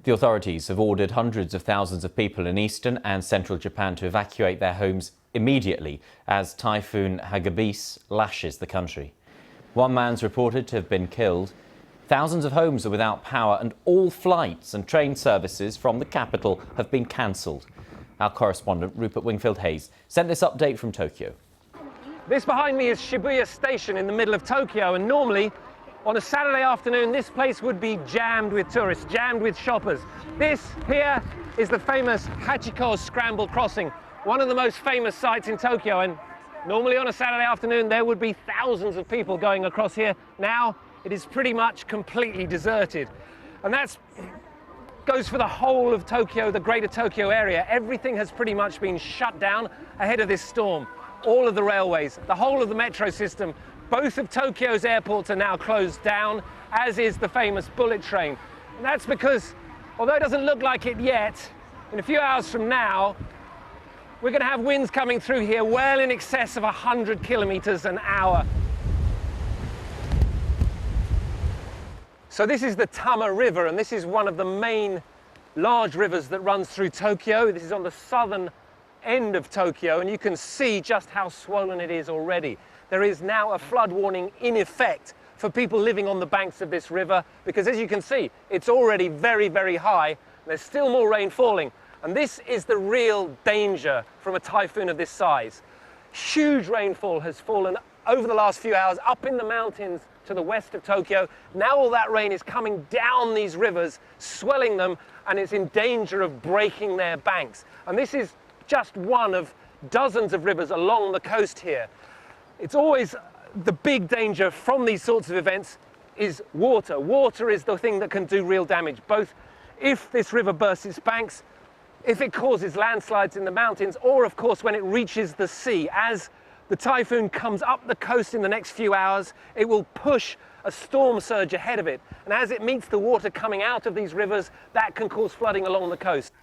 The authorities have ordered hundreds of thousands of people in eastern and central Japan to evacuate their homes immediately as Typhoon Hagibis lashes the country. One man's reported to have been killed. Thousands of homes are without power and all flights and train services from the capital have been cancelled. Our correspondent Rupert Wingfield-Hayes sent this update from Tokyo. This behind me is Shibuya Station in the middle of Tokyo, and normally on a Saturday afternoon this place would be jammed with tourists, jammed with shoppers. This here is the famous Hachiko Scramble Crossing, one of the most famous sites in Tokyo, and normally on a Saturday afternoon there would be thousands of people going across here. Now it is pretty much completely deserted, and that goes for the whole of Tokyo, the greater Tokyo area. Everything has pretty much been shut down ahead of this storm. All of the railways, the whole of the metro system, both of Tokyo's airports are now closed down, as is the famous bullet train. And that's because, although it doesn't look like it yet, in a few hours from now, we're going to have winds coming through here well in excess of 100 kilometers an hour. So this is the Tama River, and this is one of the main large rivers that runs through Tokyo. This is on the southern end of Tokyo, and you can see just how swollen it is already. There is now a flood warning in effect for people living on the banks of this river, because as you can see, it's already very, very high. There's still more rain falling, and this is the real danger from a typhoon of this size. Huge rainfall has fallen over the last few hours up in the mountains to the west of Tokyo. Now all that rain is coming down these rivers, swelling them, and it's in danger of breaking their banks. And this is just one of dozens of rivers along the coast here. It's always the big danger from these sorts of events is water. Water is the thing that can do real damage, both if this river bursts its banks, if it causes landslides in the mountains, or of course when it reaches the sea. As the typhoon comes up the coast in the next few hours, it will push a storm surge ahead of it. And as it meets the water coming out of these rivers, that can cause flooding along the coast.